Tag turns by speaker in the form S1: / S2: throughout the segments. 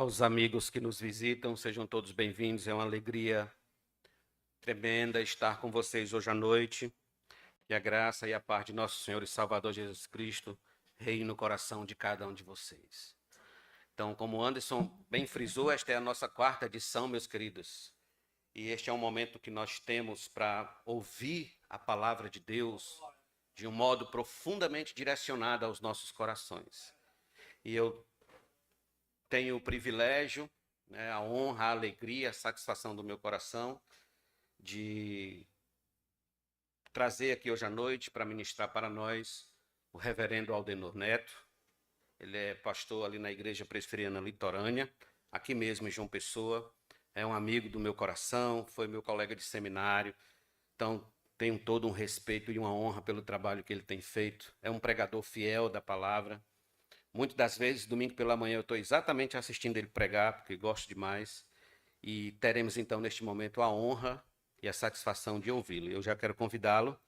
S1: Aos amigos que nos visitam, sejam todos bem-vindos. É uma alegria tremenda estar com vocês hoje à noite. Que a graça e a paz de nosso Senhor e Salvador Jesus Cristo reine no coração de cada um de vocês. Então, como o Anderson bem frisou, esta é a nossa quarta edição, meus queridos. E este é um momento que nós temos para ouvir a palavra de Deus de um modo profundamente direcionado aos nossos corações. E eu tenho o privilégio, a honra, a alegria, a satisfação do meu coração de trazer aqui hoje à noite para ministrar para nós o reverendo Aldenor Neto. Ele é pastor ali na Igreja Presbiteriana Litorânea, aqui mesmo em João Pessoa. É um amigo do meu coração, foi meu colega de seminário. Então, tenho todo um respeito e uma honra pelo trabalho que ele tem feito. É um pregador fiel da palavra. Muitas das vezes, domingo pela manhã, eu estou exatamente assistindo ele pregar, porque gosto demais. E teremos, então, neste momento, a honra e a satisfação de ouvi-lo. Eu já quero convidá-lo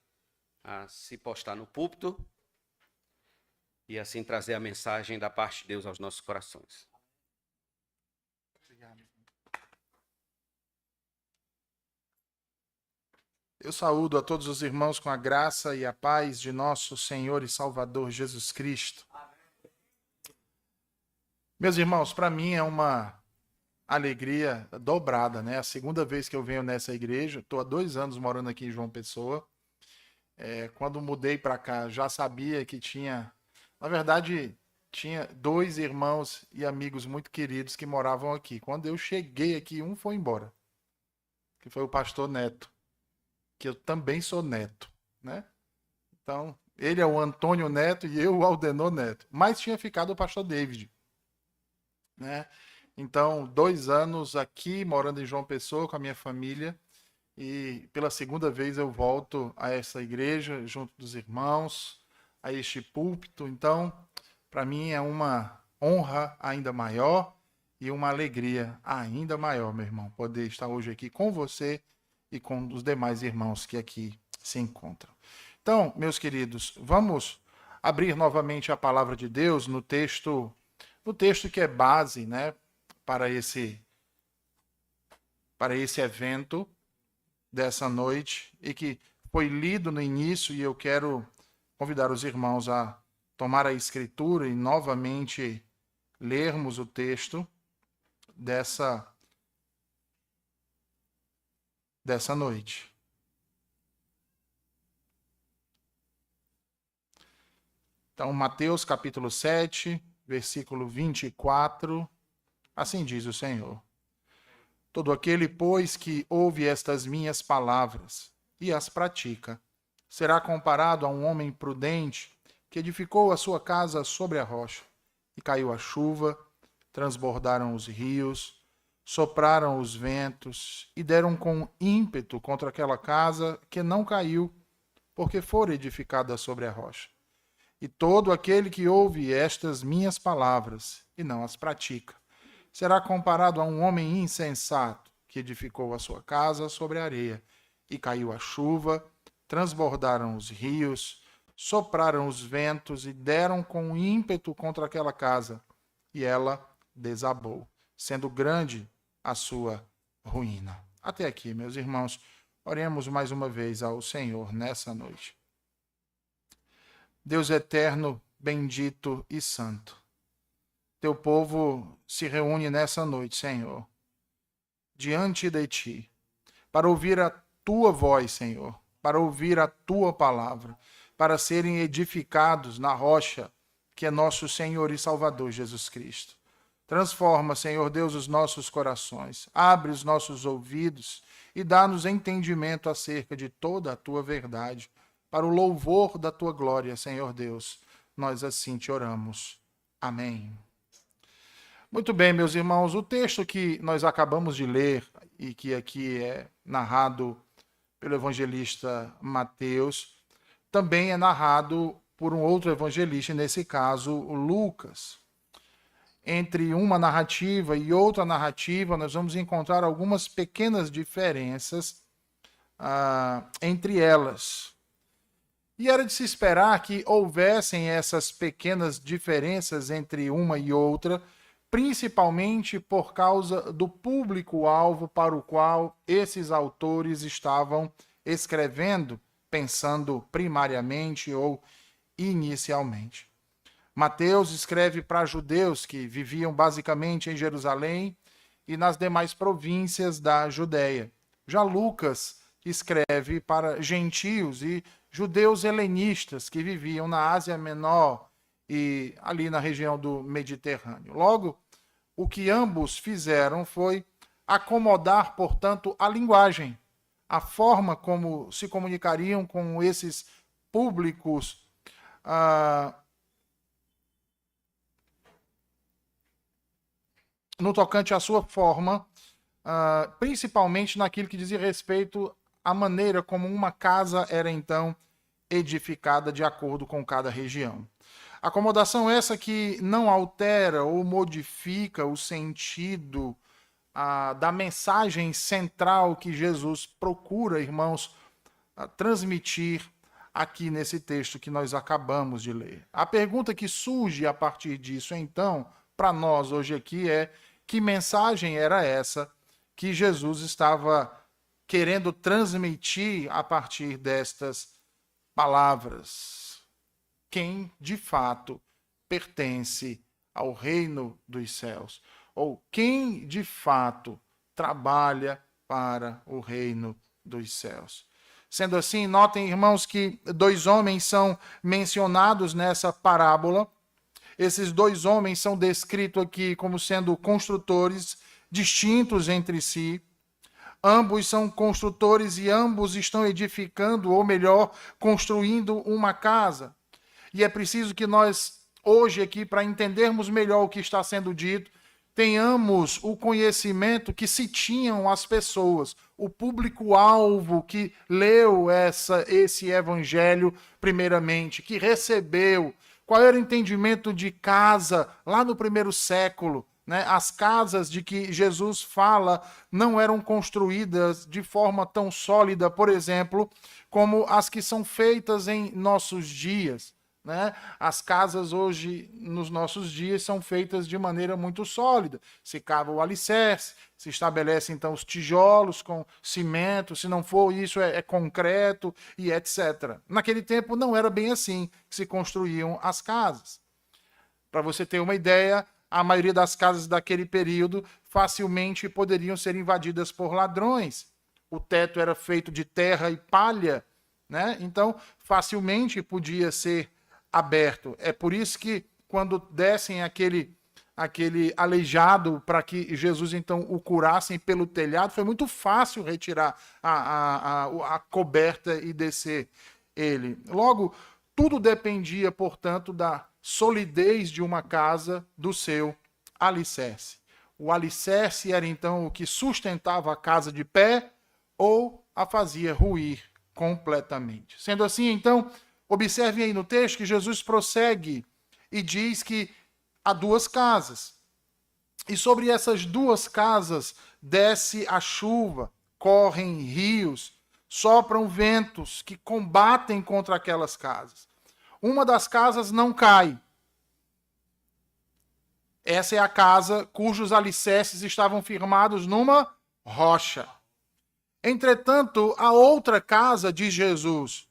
S1: a se postar no púlpito e assim trazer a mensagem da parte de Deus aos nossos corações.
S2: Obrigado. Eu saúdo a todos os irmãos com a graça e a paz de nosso Senhor e Salvador Jesus Cristo. Meus irmãos, para mim é uma alegria dobrada, né? A segunda vez que eu venho nessa igreja, estou há 2 anos morando aqui em João Pessoa. Quando mudei para cá, já sabia que tinha tinha 2 irmãos e amigos muito queridos que moravam aqui. Quando eu cheguei aqui, um foi embora, que foi o pastor Neto, que eu também sou neto, né? Então, ele é o Antônio Neto e eu o Aldenor Neto. Mas tinha ficado o pastor David, né? Então, 2 anos aqui, morando em João Pessoa com a minha família, e pela segunda vez eu volto a essa igreja, junto dos irmãos, a este púlpito. Então, para mim é uma honra ainda maior e uma alegria ainda maior, meu irmão, poder estar hoje aqui com você e com os demais irmãos que aqui se encontram. Então, meus queridos, vamos abrir novamente a palavra de Deus no texto que é base, né, para esse evento dessa noite e que foi lido no início, e eu quero convidar os irmãos a tomar a escritura e novamente lermos o texto dessa noite. Então, Mateus capítulo 7, versículo 24, assim diz o Senhor. Todo aquele, pois, que ouve estas minhas palavras e as pratica, será comparado a um homem prudente que edificou a sua casa sobre a rocha. E caiu a chuva, transbordaram os rios, sopraram os ventos e deram com ímpeto contra aquela casa, que não caiu, porque fora edificada sobre a rocha. E todo aquele que ouve estas minhas palavras e não as pratica, será comparado a um homem insensato que edificou a sua casa sobre a areia. E caiu a chuva, transbordaram os rios, sopraram os ventos e deram com ímpeto contra aquela casa. E ela desabou, sendo grande a sua ruína. Até aqui, meus irmãos, oremos mais uma vez ao Senhor nessa noite. Deus eterno, bendito e santo, teu povo se reúne nessa noite, Senhor, diante de ti, para ouvir a tua voz, Senhor, para ouvir a tua palavra, para serem edificados na rocha que é nosso Senhor e Salvador Jesus Cristo. Transforma, Senhor Deus, os nossos corações, abre os nossos ouvidos e dá-nos entendimento acerca de toda a tua verdade, para o louvor da tua glória, Senhor Deus. Nós assim te oramos. Amém. Muito bem, meus irmãos, o texto que nós acabamos de ler e que aqui é narrado pelo evangelista Mateus, também é narrado por um outro evangelista, nesse caso, o Lucas. Entre uma narrativa e outra narrativa, nós vamos encontrar algumas pequenas diferenças entre elas. E era de se esperar que houvessem essas pequenas diferenças entre uma e outra, principalmente por causa do público-alvo para o qual esses autores estavam escrevendo, pensando primariamente ou inicialmente. Mateus escreve para judeus que viviam basicamente em Jerusalém e nas demais províncias da Judéia. Já Lucas escreve para gentios e judeus helenistas que viviam na Ásia Menor e ali na região do Mediterrâneo. Logo, o que ambos fizeram foi acomodar, portanto, a linguagem, a forma como se comunicariam com esses públicos no tocante à sua forma, principalmente naquilo que dizia respeito à maneira como uma casa era então edificada de acordo com cada região. Acomodação essa que não altera ou modifica o sentido da mensagem central que Jesus procura, irmãos, transmitir aqui nesse texto que nós acabamos de ler. A pergunta que surge a partir disso, então, para nós hoje aqui é: que mensagem era essa que Jesus estava querendo transmitir a partir destas palavras? Quem, de fato, pertence ao reino dos céus? Ou quem, de fato, trabalha para o reino dos céus? Sendo assim, notem, irmãos, que 2 homens são mencionados nessa parábola. Esses 2 homens são descritos aqui como sendo construtores distintos entre si. Ambos são construtores e ambos estão edificando, ou melhor, construindo uma casa. E é preciso que nós, hoje aqui, para entendermos melhor o que está sendo dito, tenhamos o conhecimento que se tinham as pessoas, o público-alvo que leu esse evangelho primeiramente, que recebeu. Qual era o entendimento de casa lá no primeiro século? Né? As casas de que Jesus fala não eram construídas de forma tão sólida, por exemplo, como as que são feitas em nossos dias. Né? As casas hoje, nos nossos dias, são feitas de maneira muito sólida. Se cava o alicerce, se estabelece então os tijolos com cimento, se não for isso é concreto e etc. Naquele tempo não era bem assim que se construíam as casas. Para você ter uma ideia, a maioria das casas daquele período facilmente poderiam ser invadidas por ladrões. O teto era feito de terra e palha, né? Então facilmente podia ser aberto. É por isso que quando dessem aquele aleijado para que Jesus então o curassem pelo telhado, foi muito fácil retirar a coberta e descer ele. Logo, tudo dependia, portanto, da solidez de uma casa, do seu alicerce. O alicerce era então o que sustentava a casa de pé ou a fazia ruir completamente. Sendo assim, então, observe aí no texto que Jesus prossegue e diz que há 2 casas. E sobre essas 2 casas desce a chuva, correm rios, sopram ventos que combatem contra aquelas casas. Uma das casas não cai. Essa é a casa cujos alicerces estavam firmados numa rocha. Entretanto, a outra casa de Jesus,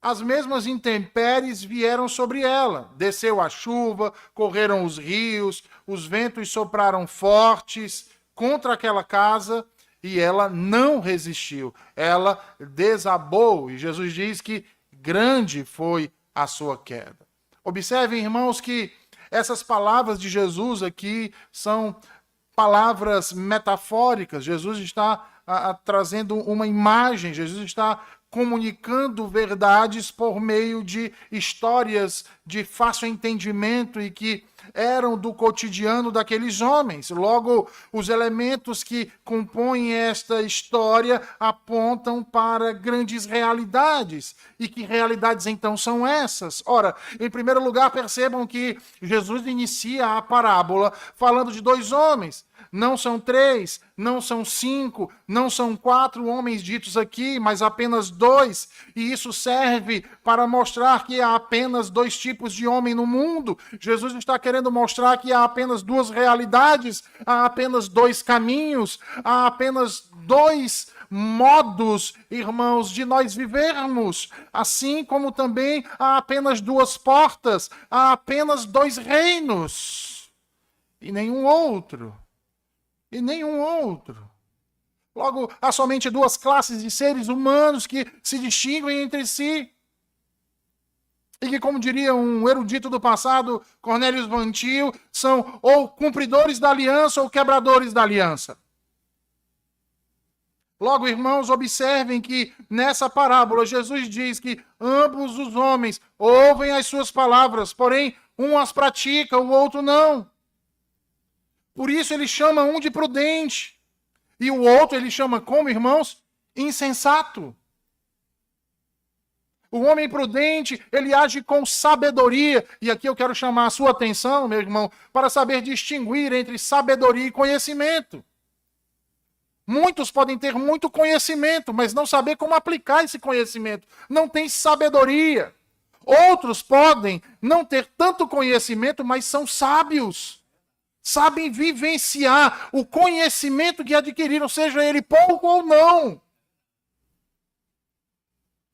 S2: as mesmas intempéries vieram sobre ela. Desceu a chuva, correram os rios, os ventos sopraram fortes contra aquela casa e ela não resistiu. Ela desabou e Jesus diz que grande foi a sua queda. Observem, irmãos, que essas palavras de Jesus aqui são palavras metafóricas. Jesus está trazendo uma imagem, Jesus está comunicando verdades por meio de histórias de fácil entendimento e que eram do cotidiano daqueles homens. Logo, os elementos que compõem esta história apontam para grandes realidades. E que realidades então são essas? Ora, em primeiro lugar, percebam que Jesus inicia a parábola falando de 2 homens. não são 3, não são 5, não são 4 homens ditos aqui, mas apenas 2. E isso serve para mostrar que há apenas 2 tipos de homem no mundo. Jesus está querendo mostrar que há apenas 2 realidades, há apenas 2 caminhos, há apenas 2 modos, irmãos, de nós vivermos. Assim como também há apenas 2 portas, há apenas 2 reinos. E nenhum outro. E nenhum outro. Logo, há somente 2 classes de seres humanos que se distinguem entre si. E que, como diria um erudito do passado, Cornelius Van Til, são ou cumpridores da aliança ou quebradores da aliança. Logo, irmãos, observem que nessa parábola Jesus diz que ambos os homens ouvem as suas palavras, porém um as pratica, o outro não. Por isso ele chama um de prudente e o outro ele chama como, irmãos? Insensato. O homem prudente, ele age com sabedoria. E aqui eu quero chamar a sua atenção, meu irmão, para saber distinguir entre sabedoria e conhecimento. Muitos podem ter muito conhecimento, mas não saber como aplicar esse conhecimento. Não tem sabedoria. Outros podem não ter tanto conhecimento, mas são sábios. Sabem vivenciar o conhecimento que adquiriram, seja ele pouco ou não.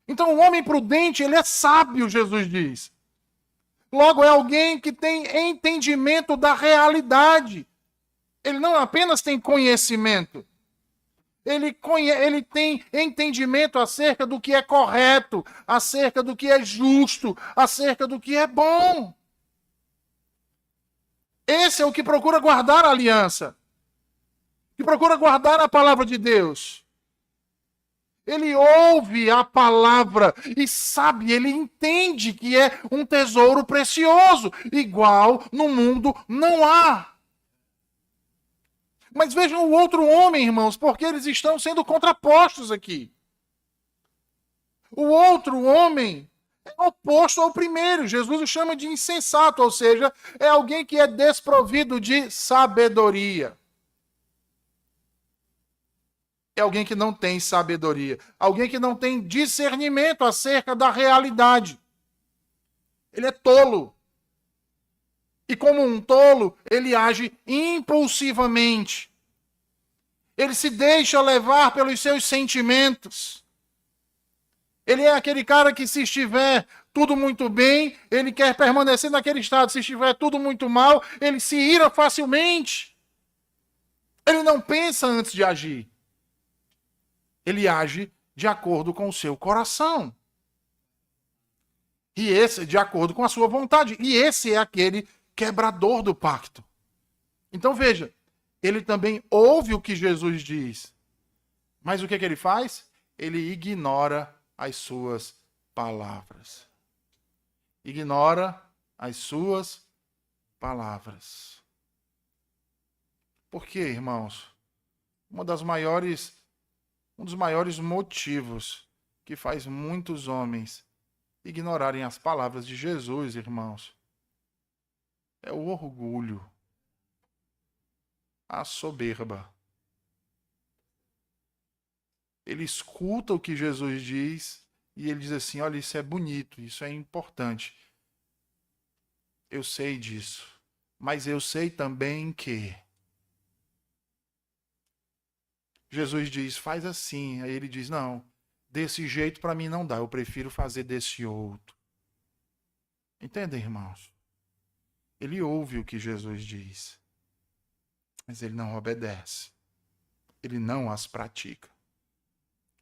S2: Então, o homem prudente, ele é sábio, Jesus diz. Logo, é alguém que tem entendimento da realidade. Ele não apenas tem conhecimento. Ele tem entendimento acerca do que é correto, acerca do que é justo, acerca do que é bom. Esse é o que procura guardar a aliança, que procura guardar a palavra de Deus. Ele ouve a palavra e sabe, ele entende que é um tesouro precioso. Igual no mundo não há. Mas vejam o outro homem, irmãos, porque eles estão sendo contrapostos aqui. O outro homem é oposto ao primeiro. Jesus o chama de insensato, ou seja, é alguém que é desprovido de sabedoria. É alguém que não tem sabedoria. Alguém que não tem discernimento acerca da realidade. Ele é tolo. E como um tolo, ele age impulsivamente. Ele se deixa levar pelos seus sentimentos. Ele é aquele cara que, se estiver tudo muito bem, ele quer permanecer naquele estado. Se estiver tudo muito mal, ele se ira facilmente. Ele não pensa antes de agir. Ele age de acordo com o seu coração. E esse, de acordo com a sua vontade. E esse é aquele quebrador do pacto. Então veja, ele também ouve o que Jesus diz. Mas o que ele faz? Ele ignora as suas palavras. Ignora as suas palavras. Por quê, irmãos? Um dos maiores motivos que faz muitos homens ignorarem as palavras de Jesus, irmãos, é o orgulho, a soberba. Ele escuta o que Jesus diz e ele diz assim: olha, isso é bonito, isso é importante. Eu sei disso, mas eu sei também que Jesus diz, faz assim. Aí ele diz, não, desse jeito para mim não dá, eu prefiro fazer desse outro. Entendem, irmãos? Ele ouve o que Jesus diz, mas ele não obedece. Ele não as pratica.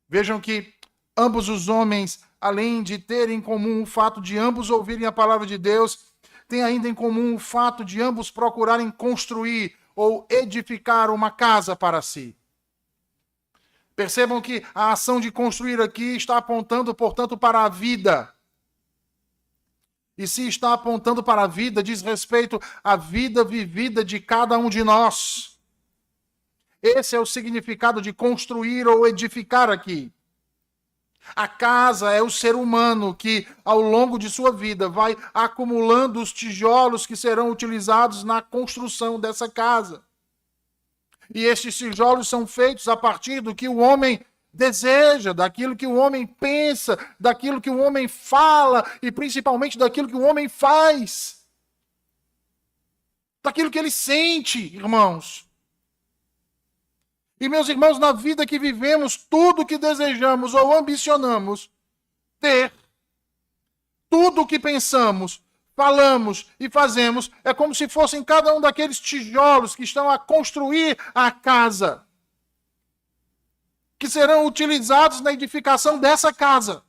S2: Vejam que ambos os homens, além de terem em comum o fato de ambos ouvirem a palavra de Deus, têm ainda em comum o fato de ambos procurarem construir ou edificar uma casa para si. Percebam que a ação de construir aqui está apontando, portanto, para a vida. E se está apontando para a vida, diz respeito à vida vivida de cada um de nós. Esse é o significado de construir ou edificar aqui. A casa é o ser humano que, ao longo de sua vida, vai acumulando os tijolos que serão utilizados na construção dessa casa. E estes tijolos são feitos a partir do que o homem deseja, daquilo que o homem pensa, daquilo que o homem fala e principalmente daquilo que o homem faz. Daquilo que ele sente, irmãos. E, meus irmãos, na vida que vivemos, tudo que desejamos ou ambicionamos ter, tudo o que pensamos, falamos e fazemos, é como se fossem cada um daqueles tijolos que estão a construir a casa, que serão utilizados na edificação dessa casa.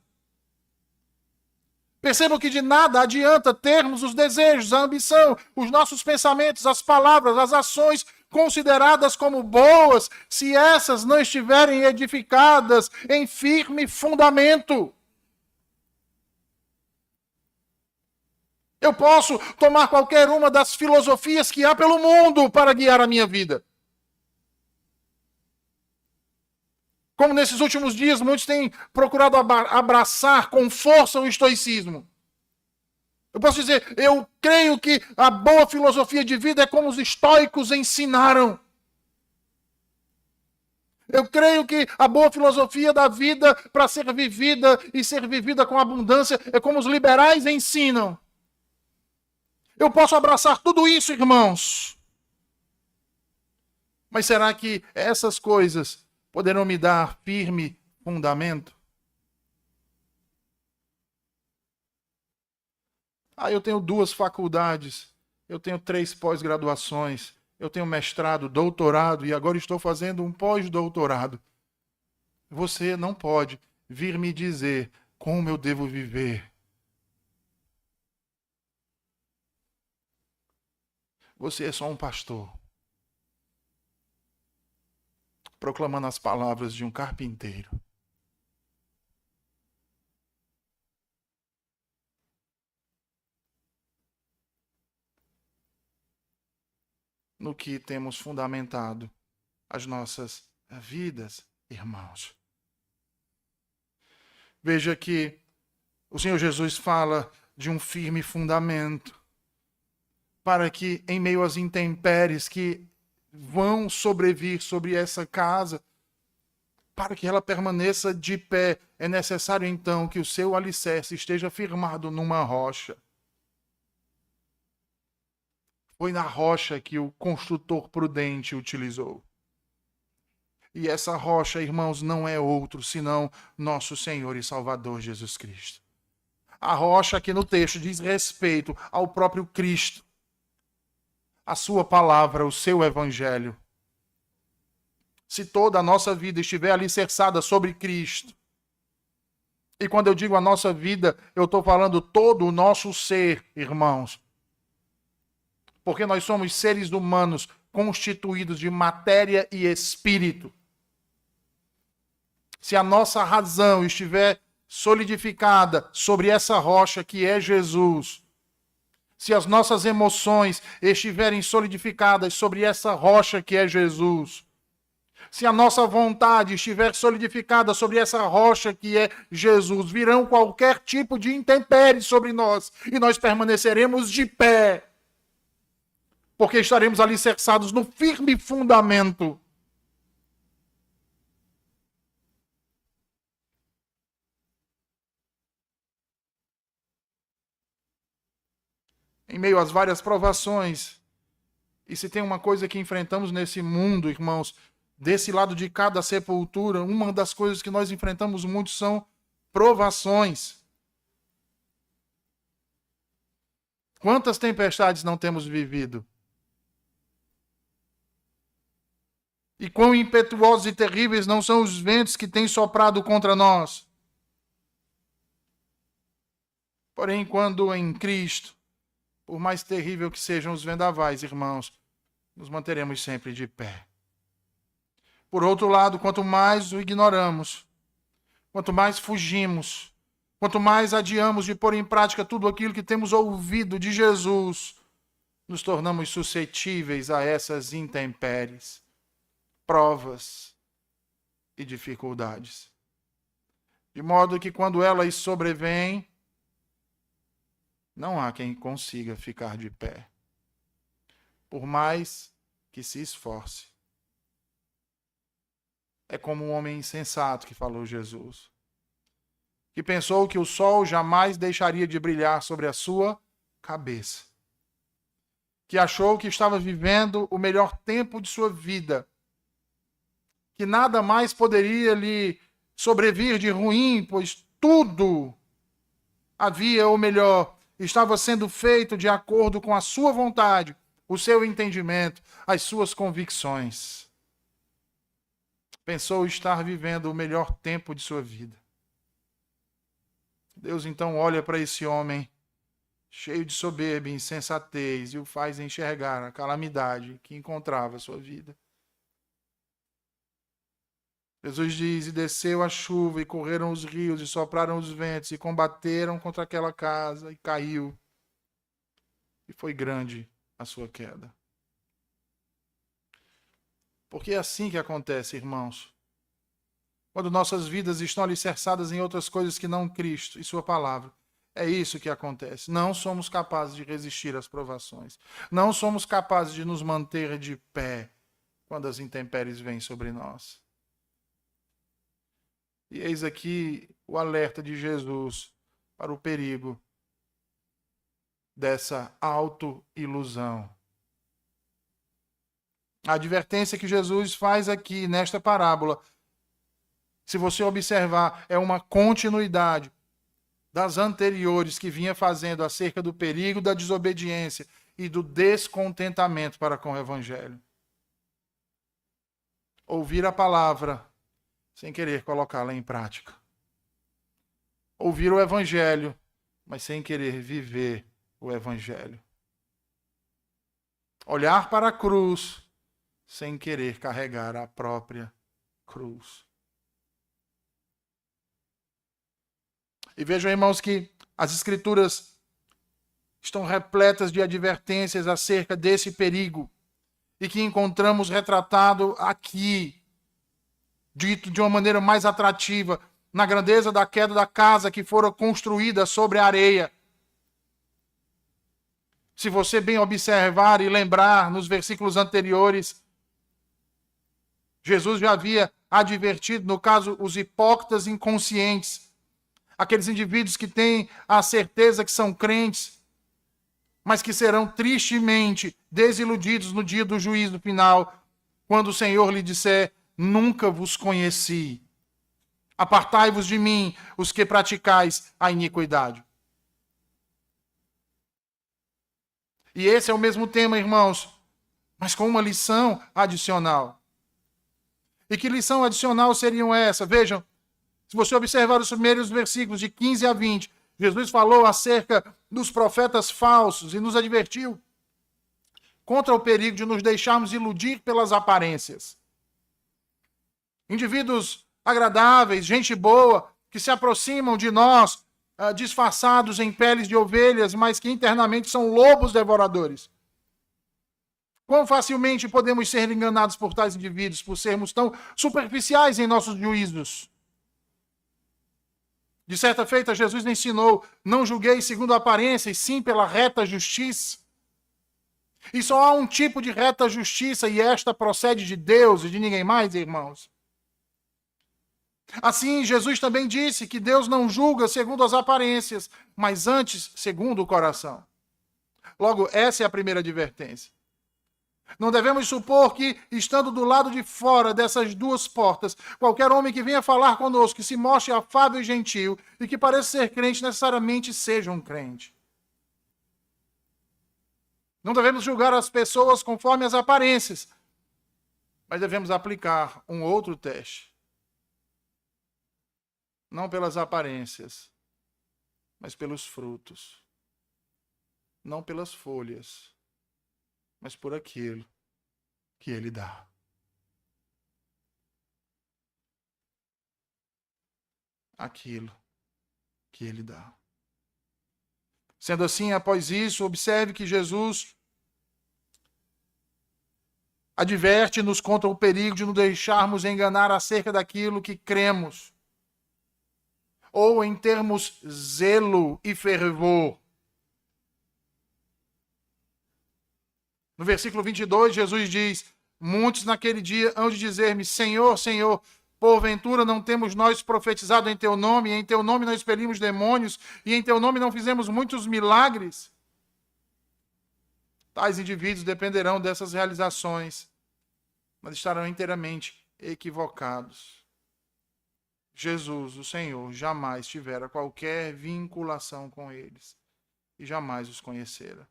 S2: Percebam que de nada adianta termos os desejos, a ambição, os nossos pensamentos, as palavras, as ações consideradas como boas, se essas não estiverem edificadas em firme fundamento. Eu posso tomar qualquer uma das filosofias que há pelo mundo para guiar a minha vida. Como nesses últimos dias muitos têm procurado abraçar com força o estoicismo. Eu posso dizer, eu creio que a boa filosofia de vida é como os estoicos ensinaram. Eu creio que a boa filosofia da vida para ser vivida e ser vivida com abundância é como os liberais ensinam. Eu posso abraçar tudo isso, irmãos. Mas será que essas coisas poderão me dar firme fundamento? Eu tenho 2 faculdades, eu tenho 3 pós-graduações, eu tenho mestrado, doutorado e agora estou fazendo um pós-doutorado. Você não pode vir me dizer como eu devo viver. Você é só um pastor, proclamando as palavras de um carpinteiro. No que temos fundamentado as nossas vidas, irmãos. Veja que o Senhor Jesus fala de um firme fundamento, para que em meio às intempéries que vão sobrevir sobre essa casa, para que ela permaneça de pé, é necessário então que o seu alicerce esteja firmado numa rocha. Foi na rocha que o construtor prudente utilizou. E essa rocha, irmãos, não é outro senão nosso Senhor e Salvador Jesus Cristo. A rocha aqui no texto diz respeito ao próprio Cristo, a sua palavra, o seu evangelho. Se toda a nossa vida estiver alicerçada sobre Cristo, e quando eu digo a nossa vida, eu estou falando todo o nosso ser, irmãos, porque nós somos seres humanos constituídos de matéria e espírito. Se a nossa razão estiver solidificada sobre essa rocha que é Jesus, se as nossas emoções estiverem solidificadas sobre essa rocha que é Jesus, se a nossa vontade estiver solidificada sobre essa rocha que é Jesus, virão qualquer tipo de intempérie sobre nós e nós permaneceremos de pé, porque estaremos alicerçados no firme fundamento. Em meio às várias provações, e se tem uma coisa que enfrentamos nesse mundo, irmãos, desse lado de cada sepultura, uma das coisas que nós enfrentamos muito são provações. Quantas tempestades não temos vivido? E quão impetuosos e terríveis não são os ventos que têm soprado contra nós. Porém, quando em Cristo, por mais terrível que sejam os vendavais, irmãos, nos manteremos sempre de pé. Por outro lado, quanto mais o ignoramos, quanto mais fugimos, quanto mais adiamos de pôr em prática tudo aquilo que temos ouvido de Jesus, nos tornamos suscetíveis a essas intempéries, provas e dificuldades. De modo que quando elas sobrevêm, não há quem consiga ficar de pé, por mais que se esforce. é como um homem insensato que falou Jesus, que pensou que o sol jamais deixaria de brilhar sobre a sua cabeça, que achou que estava vivendo o melhor tempo de sua vida, que nada mais poderia lhe sobrevir de ruim, pois tudo havia, ou melhor, estava sendo feito de acordo com a sua vontade, o seu entendimento, as suas convicções. Pensou estar vivendo o melhor tempo de sua vida. Deus então olha para esse homem cheio de soberba e insensatez e o faz enxergar a calamidade que encontrava a sua vida. Jesus diz: e desceu a chuva, e correram os rios, e sopraram os ventos, e combateram contra aquela casa, e caiu. E foi grande a sua queda. Porque é assim que acontece, irmãos. Quando nossas vidas estão alicerçadas em outras coisas que não Cristo e sua palavra. É isso que acontece. Não somos capazes de resistir às provações. Não somos capazes de nos manter de pé quando as intempéries vêm sobre nós. E eis aqui o alerta de Jesus para o perigo dessa autoilusão. A advertência que Jesus faz aqui nesta parábola, se você observar, é uma continuidade das anteriores que vinha fazendo acerca do perigo da desobediência e do descontentamento para com o Evangelho. Ouvir a palavra sem querer colocá-la em prática. Ouvir o Evangelho, mas sem querer viver o Evangelho. Olhar para a cruz, sem querer carregar a própria cruz. E vejam, irmãos, que as Escrituras estão repletas de advertências acerca desse perigo e que encontramos retratado aqui, dito de uma maneira mais atrativa, na grandeza da queda da casa que fora construída sobre a areia. Se você bem observar e lembrar nos versículos anteriores, Jesus já havia advertido, no caso, os hipócritas inconscientes, aqueles indivíduos que têm a certeza que são crentes, mas que serão tristemente desiludidos no dia do juízo final, quando o Senhor lhe disser: nunca vos conheci. Apartai-vos de mim, os que praticais a iniquidade. E esse é o mesmo tema, irmãos, mas com uma lição adicional. E que lição adicional seriam essa? Vejam, se você observar os primeiros versículos de 15 a 20, Jesus falou acerca dos profetas falsos e nos advertiu contra o perigo de nos deixarmos iludir pelas aparências. Indivíduos agradáveis, gente boa, que se aproximam de nós, disfarçados em peles de ovelhas, mas que internamente são lobos devoradores. Quão facilmente podemos ser enganados por tais indivíduos, por sermos tão superficiais em nossos juízos. De certa feita, Jesus ensinou: não julgueis segundo a aparência, e sim pela reta justiça. E só há um tipo de reta justiça, e esta procede de Deus e de ninguém mais, irmãos. Assim, Jesus também disse que Deus não julga segundo as aparências, mas antes segundo o coração. Logo, essa é a primeira advertência. Não devemos supor que, estando do lado de fora dessas duas portas, qualquer homem que venha falar conosco, que se mostre afável e gentil e que pareça ser crente, necessariamente seja um crente. Não devemos julgar as pessoas conforme as aparências, mas devemos aplicar um outro teste. Não pelas aparências, mas pelos frutos. Não pelas folhas, mas por aquilo que ele dá. Aquilo que ele dá. Sendo assim, após isso, observe que Jesus adverte-nos contra o perigo de nos deixarmos enganar acerca daquilo que cremos, ou em termos zelo e fervor. No versículo 22, Jesus diz: muitos naquele dia hão de dizer-me: Senhor, Senhor, Porventura não temos nós profetizado em teu nome, e em teu nome não expelimos demônios, e em teu nome não fizemos muitos milagres? Tais indivíduos dependerão dessas realizações, mas estarão inteiramente equivocados. Jesus, o Senhor, jamais tivera qualquer vinculação com eles e jamais os conhecera.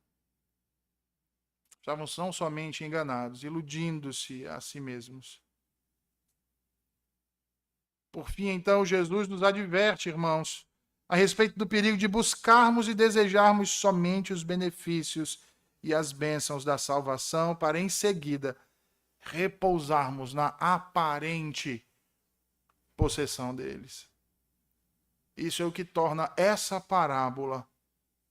S2: Estavam não somente enganados, iludindo-se a si mesmos. Por fim, então, Jesus nos adverte, irmãos, a respeito do perigo de buscarmos e desejarmos somente os benefícios e as bênçãos da salvação para, em seguida, repousarmos na aparente possessão deles. Isso é o que torna essa parábola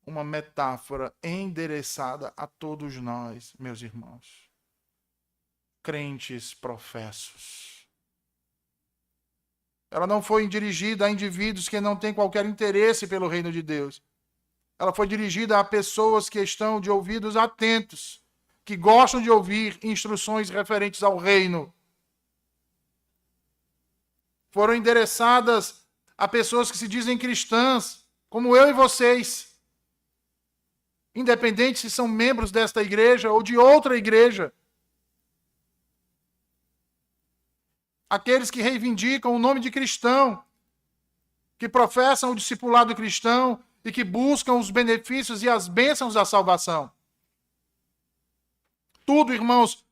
S2: uma metáfora endereçada a todos nós, meus irmãos, crentes professos. Ela não foi dirigida a indivíduos que não têm qualquer interesse pelo reino de Deus. Ela foi dirigida a pessoas que estão de ouvidos atentos, que gostam de ouvir instruções referentes ao reino. Foram endereçadas a pessoas que se dizem cristãs, como eu e vocês, independente se são membros desta igreja ou de outra igreja. Aqueles que reivindicam o nome de cristão, que professam o discipulado cristão e que buscam os benefícios e as bênçãos da salvação. Tudo, irmãos,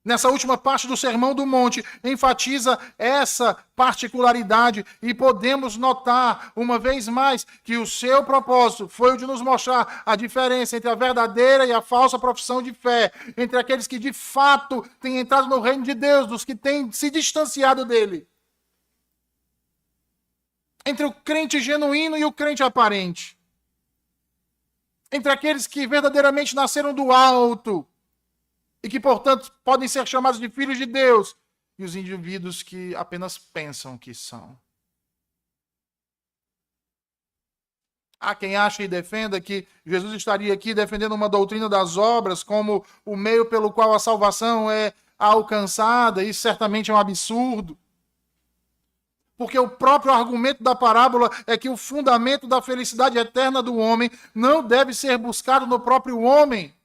S2: nessa última parte do Sermão do Monte, enfatiza essa particularidade e podemos notar, uma vez mais, que o seu propósito foi o de nos mostrar a diferença entre a verdadeira e a falsa profissão de fé, entre aqueles que de fato têm entrado no reino de Deus, dos que têm se distanciado dele, entre o crente genuíno e o crente aparente, entre aqueles que verdadeiramente nasceram do alto, e que, portanto, podem ser chamados de filhos de Deus, e os indivíduos que apenas pensam que são. Há quem ache e defenda que Jesus estaria aqui defendendo uma doutrina das obras como o meio pelo qual a salvação é alcançada. Isso certamente é um absurdo. Porque o próprio argumento da parábola é que o fundamento da felicidade eterna do homem não deve ser buscado no próprio homem.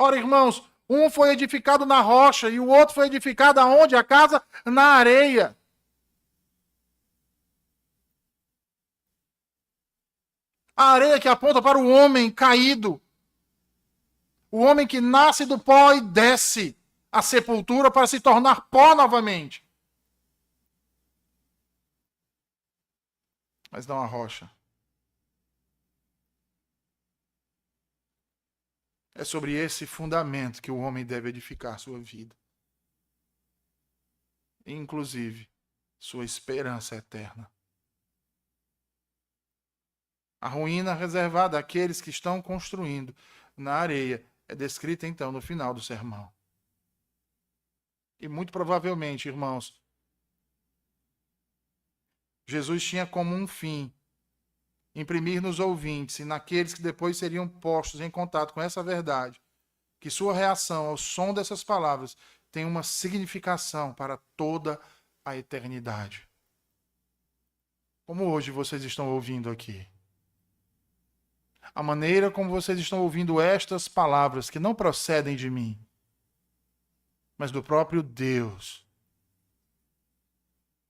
S2: Ora, irmãos, um foi edificado na rocha e o outro foi edificado aonde? A casa? Na areia. A areia que aponta para o homem caído. O homem que nasce do pó e desce à sepultura para se tornar pó novamente. Mas não a rocha. É sobre esse fundamento que o homem deve edificar sua vida. Inclusive, sua esperança eterna. A ruína reservada àqueles que estão construindo na areia é descrita então no final do sermão. E muito provavelmente, irmãos, Jesus tinha como um fim imprimir nos ouvintes e naqueles que depois seriam postos em contato com essa verdade, que sua reação ao som dessas palavras tem uma significação para toda a eternidade. Como hoje vocês estão ouvindo aqui. A maneira como vocês estão ouvindo estas palavras, que não procedem de mim, mas do próprio Deus.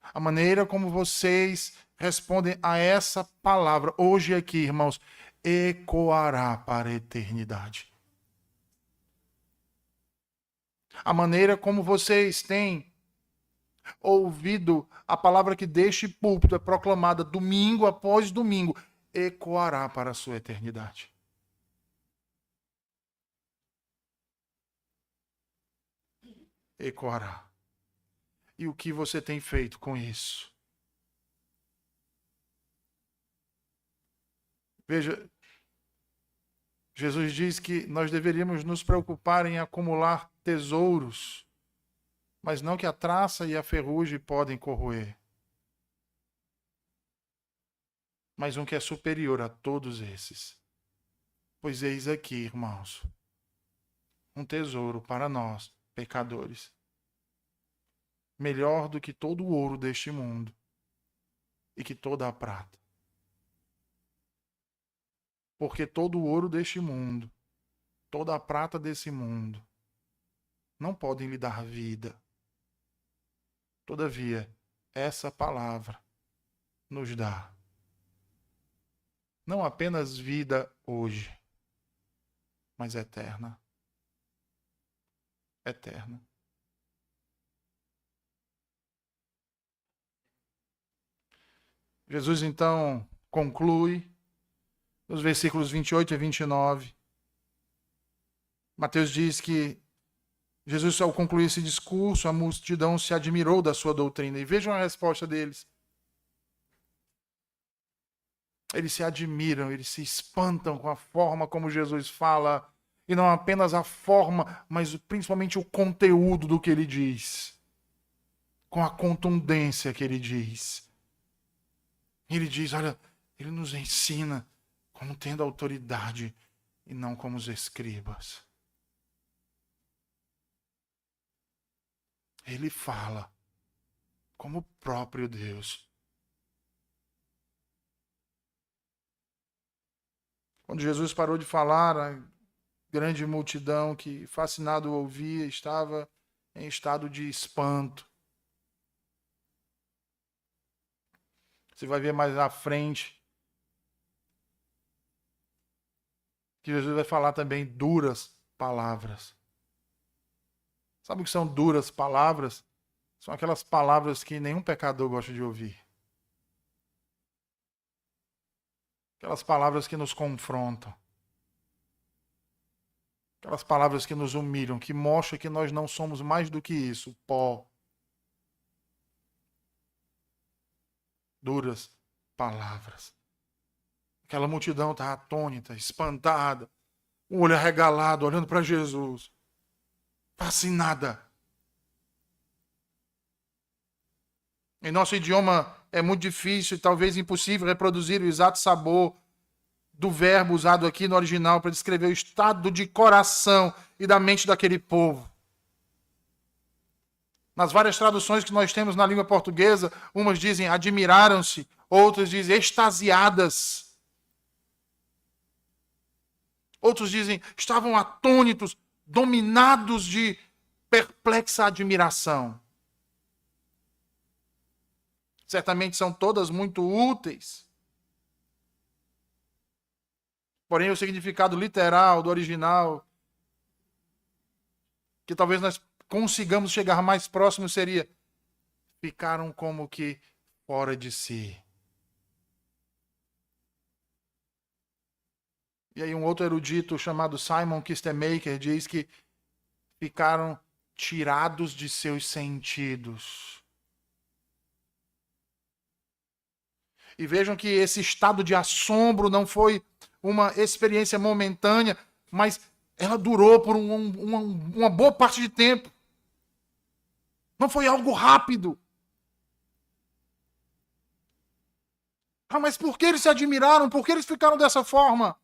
S2: A maneira como vocês respondem a essa palavra, hoje aqui, irmãos, ecoará para a eternidade. A maneira como vocês têm ouvido a palavra que deste púlpito é proclamada domingo após domingo, ecoará para a sua eternidade. Ecoará. E o que você tem feito com isso? Veja, Jesus diz que nós deveríamos nos preocupar em acumular tesouros, mas não que a traça e a ferrugem podem corroer. Mas um que é superior a todos esses. Pois eis aqui, irmãos, um tesouro para nós, pecadores. melhor do que todo o ouro deste mundo e que toda a prata. Porque todo o ouro deste mundo, toda a prata desse mundo, não podem lhe dar vida. Todavia, essa palavra nos dá não apenas vida hoje, mas eterna. Eterna. Jesus então conclui nos versículos 28 e 29. Mateus diz que Jesus, ao concluir esse discurso, a multidão se admirou da sua doutrina. E vejam a resposta deles. Eles se admiram, eles se espantam com a forma como Jesus fala. E não apenas a forma, mas principalmente o conteúdo do que ele diz. Com a contundência que ele diz. Ele diz, olha, ele nos ensina como tendo autoridade e não como os escribas. Ele fala como o próprio Deus. Quando Jesus parou de falar, a grande multidão que fascinado ouvia estava em estado de espanto. Você vai ver mais à frente que Jesus vai falar também duras palavras. Sabe o que são duras palavras? São aquelas palavras que nenhum pecador gosta de ouvir. Aquelas palavras que nos confrontam. Aquelas palavras que nos humilham, que mostram que nós não somos mais do que isso, pó. Duras palavras. Aquela multidão está atônita, espantada, o olho arregalado, olhando para Jesus. Fascinada. Em nosso idioma é muito difícil e talvez impossível reproduzir o exato sabor do verbo usado aqui no original para descrever o estado de coração e da mente daquele povo. Nas várias traduções que nós temos na língua portuguesa, umas dizem admiraram-se, outras dizem extasiadas. Outros dizem estavam atônitos, dominados de perplexa admiração. Certamente são todas muito úteis. Porém, o significado literal do original, que talvez nós consigamos chegar mais próximo, seria: ficaram como que fora de si. E aí um outro erudito chamado Simon Kistemaker diz que ficaram tirados de seus sentidos. E vejam que esse estado de assombro não foi uma experiência momentânea, mas ela durou por uma boa parte de tempo. Não foi algo rápido. Ah, mas por que eles se admiraram? Por que eles ficaram dessa forma?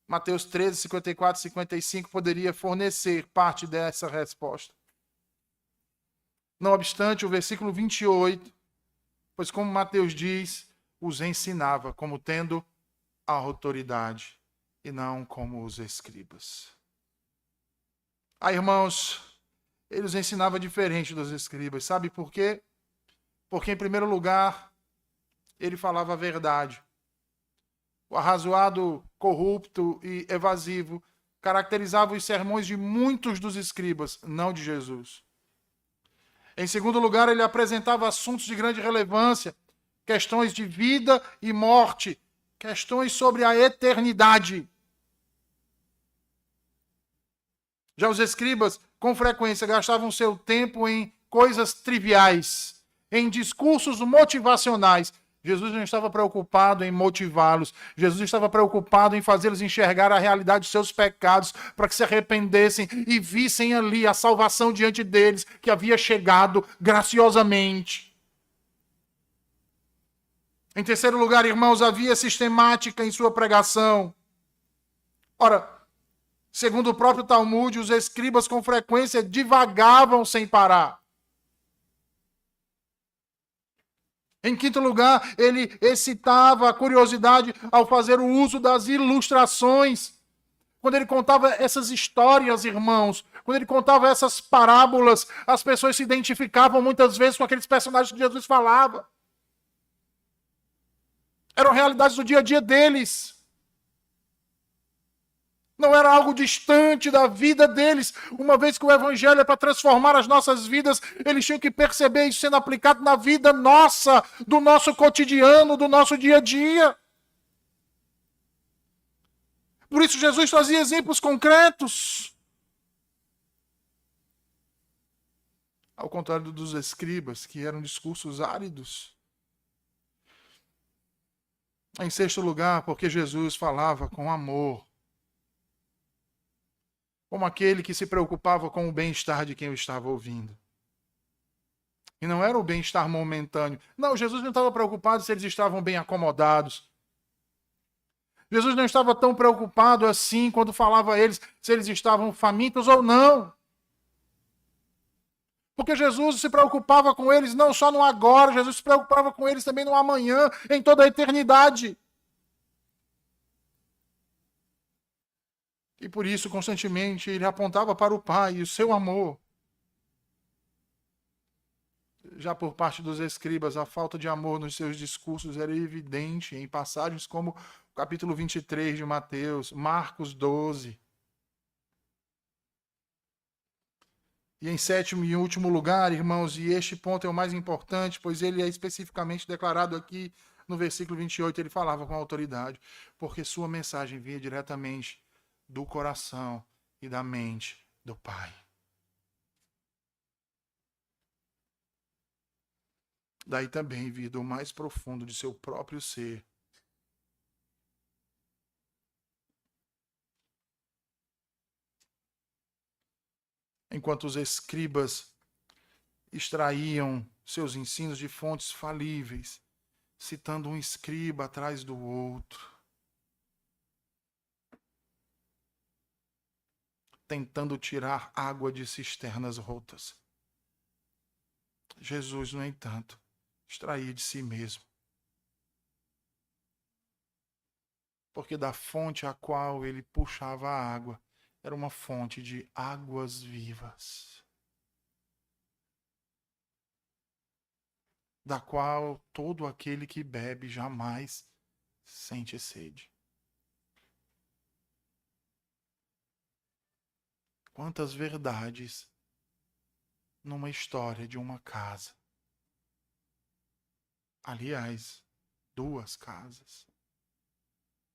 S2: Mateus 13, 54 e 55 poderia fornecer parte dessa resposta. Não obstante, o versículo 28, pois como Mateus diz, os ensinava como tendo a autoridade e não como os escribas. Ah, irmãos, ele os ensinava diferente dos escribas. Sabe por quê? Porque, em primeiro lugar, ele falava a verdade. O arrazoado, corrupto e evasivo caracterizava os sermões de muitos dos escribas, não de Jesus. Em segundo lugar, ele apresentava assuntos de grande relevância, questões de vida e morte, questões sobre a eternidade. Já os escribas, com frequência, gastavam seu tempo em coisas triviais, em discursos motivacionais. Jesus não estava preocupado em motivá-los. Jesus estava preocupado em fazê-los enxergar a realidade dos seus pecados, para que se arrependessem e vissem ali a salvação diante deles, que havia chegado graciosamente. Em terceiro lugar, irmãos, havia sistemática em sua pregação. Ora, Segundo o próprio Talmud, os escribas com frequência divagavam sem parar. Em quinto lugar, ele excitava a curiosidade ao fazer o uso das ilustrações. Quando ele contava essas histórias, irmãos, quando ele contava essas parábolas, as pessoas se identificavam muitas vezes com aqueles personagens que Jesus falava. Eram realidades do dia a dia deles. Não era algo distante da vida deles. Uma vez que o evangelho é para transformar as nossas vidas, eles tinham que perceber isso sendo aplicado na vida nossa, do nosso cotidiano, do nosso dia a dia. Por isso Jesus trazia exemplos concretos. Ao contrário dos escribas, que eram discursos áridos. Em sexto lugar, porque Jesus falava com amor. Como aquele que se preocupava com o bem-estar de quem o estava ouvindo. E não era o bem-estar momentâneo. Não, Jesus não estava preocupado se eles estavam bem acomodados. Jesus não estava tão preocupado assim quando falava a eles se eles estavam famintos ou não. Porque Jesus se preocupava com eles não só no agora, Jesus se preocupava com eles também no amanhã, em toda a eternidade. E por isso, constantemente, ele apontava para o Pai e o seu amor. Já por parte dos escribas, a falta de amor nos seus discursos era evidente em passagens como o capítulo 23 de Mateus, Marcos 12. E em sétimo e último lugar, irmãos, e este ponto é o mais importante, pois ele é especificamente declarado aqui no versículo 28, ele falava com autoridade, porque sua mensagem vinha diretamente do coração e da mente do Pai. Daí também vir do mais profundo de seu próprio ser. Enquanto os escribas extraíam seus ensinos de fontes falíveis, citando um escriba atrás do outro, tentando tirar água de cisternas rotas. Jesus, no entanto, extraía de si mesmo. Porque da fonte a qual ele puxava a água era uma fonte de águas vivas, da qual todo aquele que bebe jamais sente sede. Quantas verdades numa história de uma casa. Aliás, duas casas.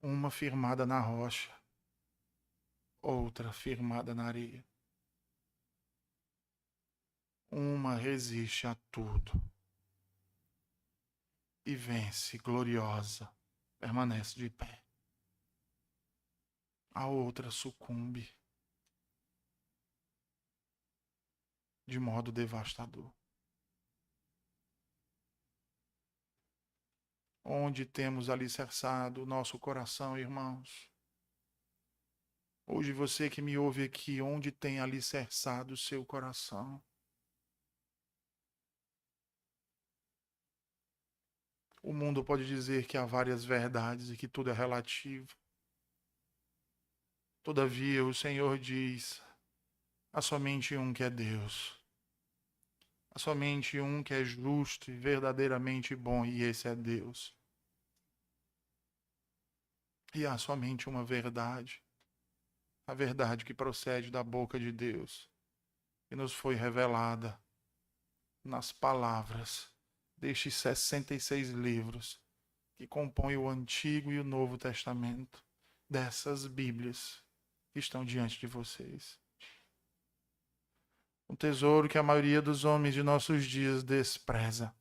S2: Uma firmada na rocha, outra firmada na areia. Uma resiste a tudo e vence gloriosa, permanece de pé. A outra sucumbe de modo devastador. Onde temos alicerçado o nosso coração, irmãos? Hoje você que me ouve aqui, onde tem alicerçado o seu coração? O mundo pode dizer que há várias verdades e que tudo é relativo. Todavia, o Senhor diz: há somente um que é Deus. Há somente um que é justo e verdadeiramente bom, e esse é Deus. E há somente uma verdade, a verdade que procede da boca de Deus, que nos foi revelada nas palavras destes 66 livros que compõem o Antigo e o Novo Testamento, dessas Bíblias que estão diante de vocês. Um tesouro que a maioria dos homens de nossos dias despreza,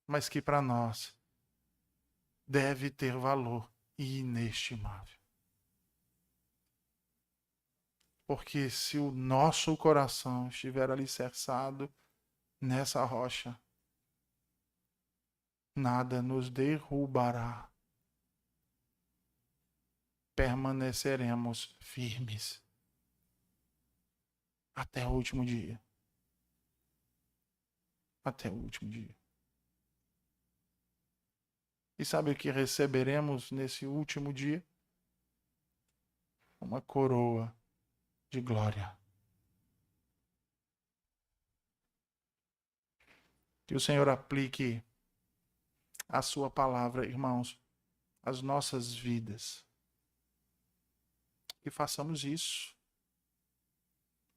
S2: mas que para nós deve ter valor inestimável. Porque se o nosso coração estiver alicerçado nessa rocha, nada nos derrubará. permaneceremos firmes até o último dia. Até o último dia. E sabe o que receberemos nesse último dia? Uma coroa de glória. Que o Senhor aplique a sua palavra, irmãos, às nossas vidas. E façamos isso.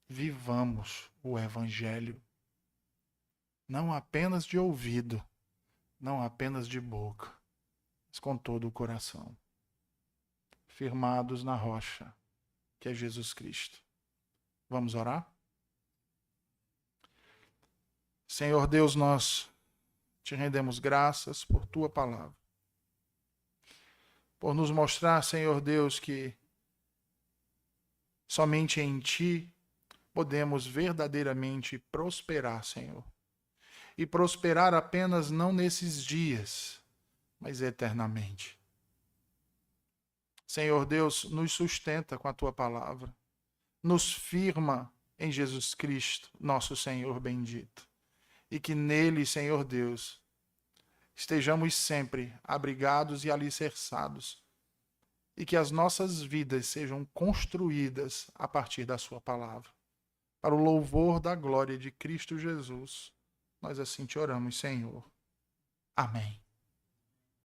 S2: Vivamos o Evangelho. Não apenas de ouvido, não apenas de boca, mas com todo o coração. Firmados na rocha, que é Jesus Cristo. Vamos orar? Senhor Deus, nós te rendemos graças por tua palavra. Por nos mostrar, Senhor Deus, que somente em ti podemos verdadeiramente prosperar, Senhor. E prosperar apenas não nesses dias, mas eternamente. Senhor Deus, nos sustenta com a tua palavra. Nos firma em Jesus Cristo, nosso Senhor bendito. E que nele, Senhor Deus, estejamos sempre abrigados e alicerçados. E que as nossas vidas sejam construídas a partir da sua palavra. Para o louvor da glória de Cristo Jesus. Nós assim te oramos, Senhor. Amém.